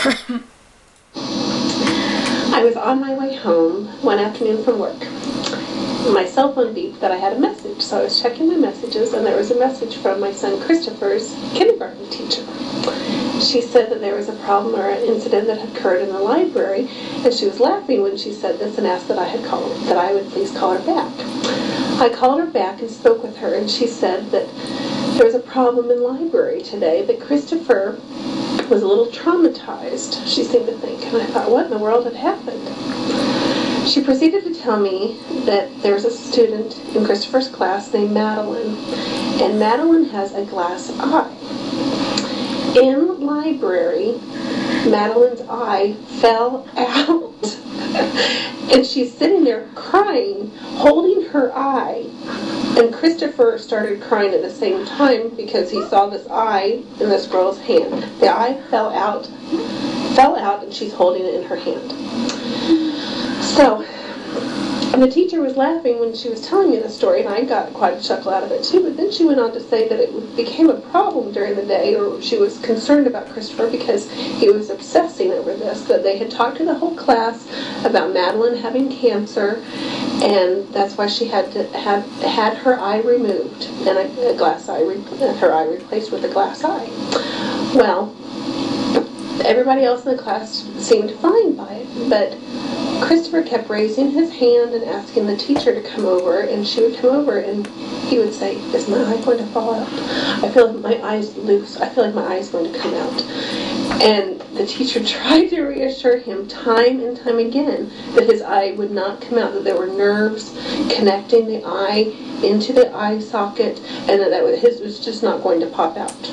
I was on my way home one afternoon from work. My cell phone beeped that I had a message, so I was checking my messages, and there was a message from my son Christopher's kindergarten teacher. She said that there was a problem or an incident that had occurred in the library, and she was laughing when she said this and asked that I would please call her back. I called her back and spoke with her, and she said that there was a problem in the library today, that Christopher was a little traumatized, she seemed to think, and I thought, what in the world had happened? She proceeded to tell me that there was a student in Christopher's class named Madeline, and Madeline has a glass eye. In the library, Madeline's eye fell out, and she's sitting there crying, holding her eye, and Christopher started crying at the same time because he saw this eye in this girl's hand. The eye fell out, and she's holding it in her hand. So, the teacher was laughing when she was telling me the story, and I got quite a chuckle out of it too, but then she went on to say that it became a problem during the day, or she was concerned about Christopher because he was obsessing over this, that they had talked to the whole class about Madeline having cancer, and that's why she had to had her eye removed, and a glass eye, her eye replaced with a glass eye. Well, everybody else in the class seemed fine by it, but Christopher kept raising his hand and asking the teacher to come over, and she would come over and he would say, is my eye going to fall out? I feel like my eye's loose. I feel like my eye's going to come out. And the teacher tried to reassure him time and time again that his eye would not come out, that there were nerves connecting the eye into the eye socket, and that his was just not going to pop out.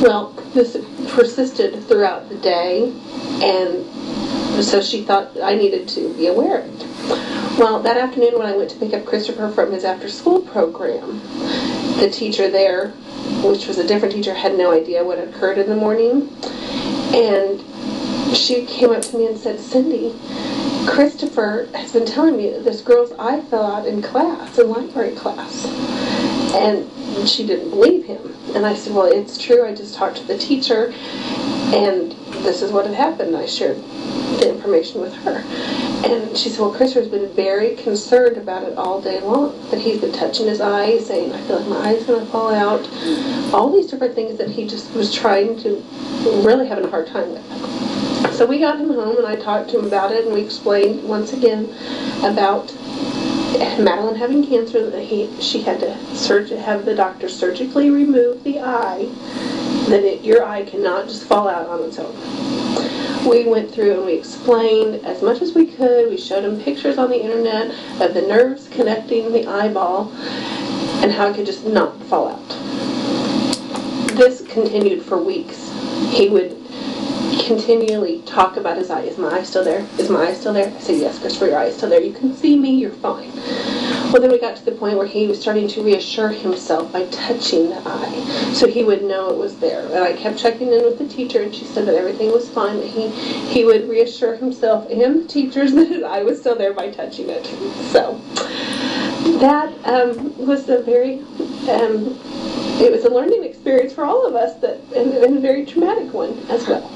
Well, this persisted throughout the day, and so she thought I needed to be aware of it. Well, that afternoon when I went to pick up Christopher from his after-school program, the teacher there, which was a different teacher, had no idea what had occurred in the morning. And she came up to me and said, Cindy, Christopher has been telling me that this girl's eye fell out in class, in library class. And she didn't believe him. And I said, well, it's true. I just talked to the teacher, and this is what had happened. I shared the information with her. And she said, well, Christopher's been very concerned about it all day long, that he's been touching his eye, saying, I feel like my eye's going to fall out. All these different things that he just was trying to, really having a hard time with. So we got him home, and I talked to him about it, and we explained once again about Madeline having cancer, that she had to have the doctor surgically remove the eye, that your eye cannot just fall out on its own. We went through and we explained as much as we could. We showed him pictures on the internet of the nerves connecting the eyeball and how it could just not fall out. This continued for weeks. He would continually talk about his eye. Is my eye still there? Is my eye still there? I said, yes, Christopher, your eye is still there. You can see me, you're fine. Well, then we got to the point where he was starting to reassure himself by touching the eye, so he would know it was there. And I kept checking in with the teacher, and she said that everything was fine, that he would reassure himself and the teachers that his eye was still there by touching it. So that was a very it was a learning experience for all of us, and a very traumatic one as well.